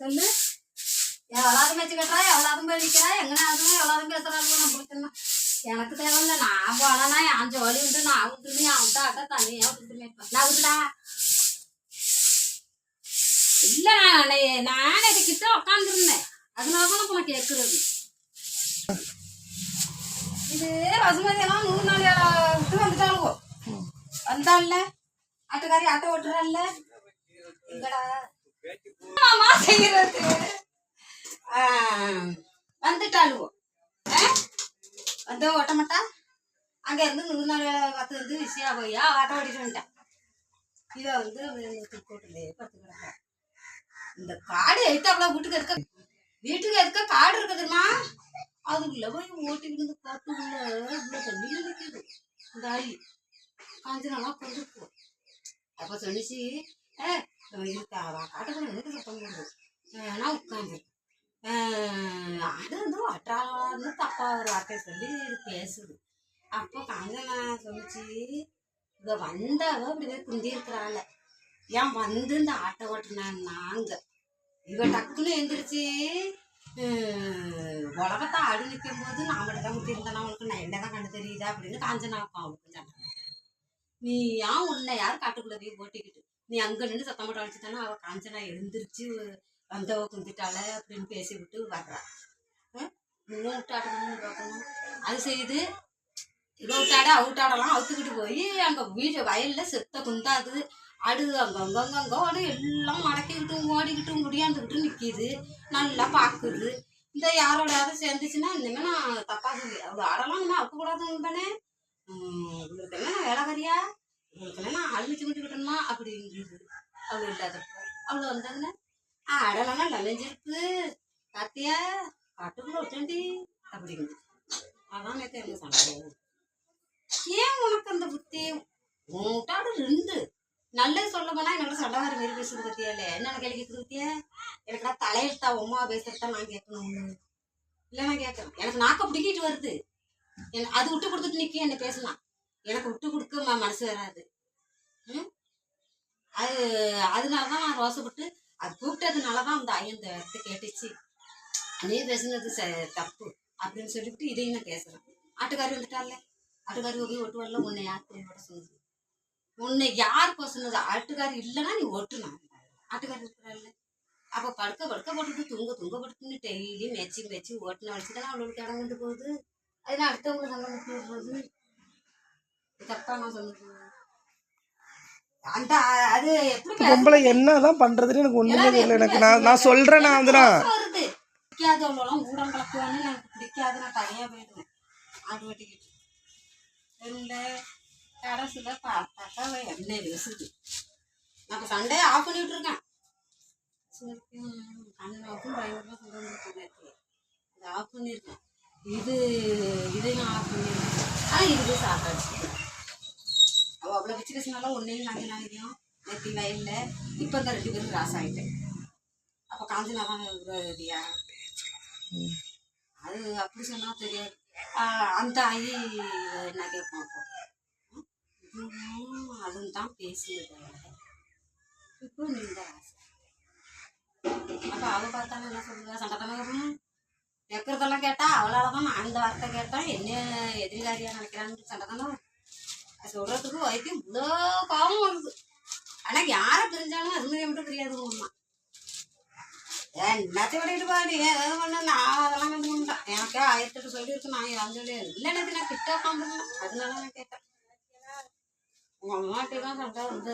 சொல்லு. எவ்வளவு வச்சு கட்டுறா, எவ்வளவு அடிக்கிறா, எங்கன்னா அதுவும் எவ்வளவு பேசுறாலும் நம்மளுக்கு என்ன எனக்கு தேவையில்ல. நான் போனா என் ஜோலி உண்டு, நான் விட்டுன்னு என் விட்டா அக்கா தண்ணியா விட்டுமே நான் விட்டுடா. இல்ல நானே இது கிட்ட உட்காந்துருந்தேன், அதனாலதான் உனக்கு கேட்கறது. இது வசுமதி எல்லாம் 100 நாள் விட்டு வந்துட்டாளுவோ. வந்தால ஆட்டுக்காரி ஆட்டோ ஓட்டுறாள்ல எங்கடா செய்யறது வந்துட்டாளுவோ. வந்து ஓட்ட மாட்டா. அங்க இருந்து 100 நாள் பத்து வந்து விஷயா போய்யா ஆட்டோ ஓட்டிட்டு வந்துட்டேன். இதை வந்து கூட்டுலயே படுத்துக்கிறாங்க. இந்த காடு எடுத்தாப்புல வீட்டுக்கு எதுக்க காடு இருக்குதுமா, அதுக்குள்ள போய் ஓட்டிக்கிட்டு காட்டுக்குள்ள இவ்வளோ தண்ணியில நிற்கிது. இந்த ஆயி காஞ்சனாலாம் கொண்டு அப்ப சொன்னிச்சு, காட்டுக்குள்ள நினைக்க சத்தம் போடுது. நான் உட்காந்து அது வந்து அட்டாளன்னு தப்பா ஒரு வார்த்தையை சொல்லி இது பேசுது. அப்போ காஞ்சனா சொல்லிச்சு, இவ வந்தவ இப்படி குந்தி இருக்கிறாள். ஏன் வந்து இந்த ஆட்டை ஓட்டுனாங்க நாங்க. இவ டக்குன்னு எழுந்திரிச்சு உலகத்தை ஆடு நிற்கும் போது நான் மட்டும் தான் முத்தி இருந்தேன்னா அவனுக்கு நான் என்னதான் கண்டு தெரியுதா அப்படின்னு காஞ்சனாக்கும் அவளுக்கு சொன்னாங்க. நீ ஏன் உன்னை யார் காட்டுக்குள்ள போய் ஓட்டிக்கிட்டு நீ அங்க நின்று சத்தம் போட்டு அழைச்சிட்டானா அவ காஞ்சனா எழுந்திரிச்சு வந்தவ குந்திட்டாள அப்படின்னு பேசி விட்டு வர்றா. இன்னும் விட்டாடணும்னு பார்க்கணும். அது செய்து இவ விட்டாட அவுட்டாடலாம் அவுத்துக்கிட்டு போய் அங்க வீட்டு வயல்ல செத்த குந்தாது ஆடு அங்கங்கங்கங்க ஆடு எல்லாம் மடக்கிக்கிட்டும் ஓடிக்கிட்டும் முடியாந்துக்கிட்டும் நிற்கிது. நல்லா பார்க்குது. இந்த யாரோடையாவது சேர்ந்துச்சுன்னா இனிமேல் நான் தப்பா சொல்லி அவ்வளோ ஆடெல்லாம் நம்ம அவுக்கக்கூடாதுன்னு தானே. உங்களுக்கு என்ன வேலை வரியா, உங்களுக்கு நான் அழுமிச்சு முடிச்சுக்கிட்டோமா அப்படிங்கிறது. அவ்வளோ இல்லாதப்போ அவ்வளோ வந்தாங்கண்ணே ஆடலாம் நனைஞ்சிருக்கு காத்தியா காட்டுக்குள்ள விட்டண்டி அப்படிங்குது. அதான் நேற்று எனக்கு சண்டை. ஏன் உனக்கு அந்த புத்தி உன்ட்டாடு 2 நல்லது சொல்ல போனா என்னோட சண்டை வர மாரி பேசுறது பத்தியால என்னென்ன கேள்வி கேட்குறது பத்தியா. எனக்கு நான் தலையெழுத்தா உமா பேசுறதா நான் கேட்கணும்னு இல்லை நான் கேட்கறேன். எனக்கு நாக்க பிடிக்கிட்டு வருது. அது விட்டு கொடுத்துட்டு நிற்க என்ன பேசலாம். எனக்கு விட்டு கொடுக்க மனசு வராது. அது அதனாலதான் நான் ரோசப்பட்டு அது கூப்பிட்டதுனாலதான் அந்த ஐயன் இந்த இடத்த கேட்டுச்சு. நீ பேசுனது தப்பு அப்படின்னு சொல்லிவிட்டு இதையும் நான் பேசுறேன். ஆட்டுக்காரி வந்துட்டால ஆட்டுக்காரி போய் ஓட்டுவாள்ல. உன்னை யார் போய் ஓட்ட சொன்னது, உன்னை யார் போக சொன்னது. ஆட்டுக்காரி இல்லைன்னா நீ ஓட்டுனா ஆட்டுக்காரி இருக்கிறாள். அப்போ படுக்க போட்டுட்டு தூங்க படுத்துன்னு டெய்லி மெச்சு ஓட்டுன வச்சுதானே அவளுக்கு இடம் கொண்டு போகுது. அதனால அடுத்தவங்களை சண்டை முட்டி விடுறது தப்பா நான் சொன்னது. அந்த அது எப்படி பொம்பளை என்னதான் பண்றதுன்னு எனக்கு ஒண்ணுமே தெரியல. எனக்கு நான் சொல்றேன். நான் வந்து வருது பிடிக்காதவளெல்லாம் ஊடம் கலக்குவான்னு எனக்கு பிடிக்காது. நான் தனியா போயிடுவேன் ஆடு வெட்டிக்கிட்டு. இல்லை கடைசியில் பார்த்தாக்கா எண்ணெய் பேசுது. நான் சண்டையை ஆஃப் பண்ணி விட்டுருக்கேன். அண்ணனுக்கும் பயங்கரமாக சண்டை முடிச்சு அதை ஆஃப் பண்ணியிருக்கேன். இதையும் ஆஃப் பண்ணியிருக்கேன். ஆனால் இதுவே சாப்பிட்டாச்சு. அவள் அவ்வளோ பிச்சு கசினாலும் ஒன்றையும் காஞ்சனாகியும் நேற்று வயலில் இப்போ இந்த 2 பேரும் ராச ஆகிட்டேன். அப்போ காஞ்சனா தான் இதுயா அது அப்படி சொன்னால் தெரியாது. அந்த ஆகி என்ன கேட்போம். அப்போ அதுவும் தான் பேசுனது. இப்போ நீங்க ராசை அப்போ அவள் பார்த்தாலும் என்ன சொல்லுவா சண்டை தானே கேட்கணும். கேட்கறதெல்லாம் கேட்டால் அவளால் தான் நான் இந்த வார்த்தை கேட்டேன். என்ன எதிர்காரியாக நினைக்கிறான்னு சண்டை தானே சொல்றதுக்கு வைத்தியம் இவ்வளோ கோபம் வருது. ஆனா யாரை பிரிஞ்சாலும் அது மாதிரி மட்டும் தெரியாது. அம்மா எல்லாத்தையும் விடையிட்டு பாடி ஏதாவது பண்ண நான் அதெல்லாம் கண்டு பண்ணிட்டேன். எனக்கு 1008 சொல்லியிருக்கு. நான் யாரும் சொல்லியாது இல்லை. எனக்கு நான் கிட்ட உட்காந்துருந்தேன். அதனால நான் கேட்டேன். உங்க அம்மாட்டி தான் சண்டை வந்து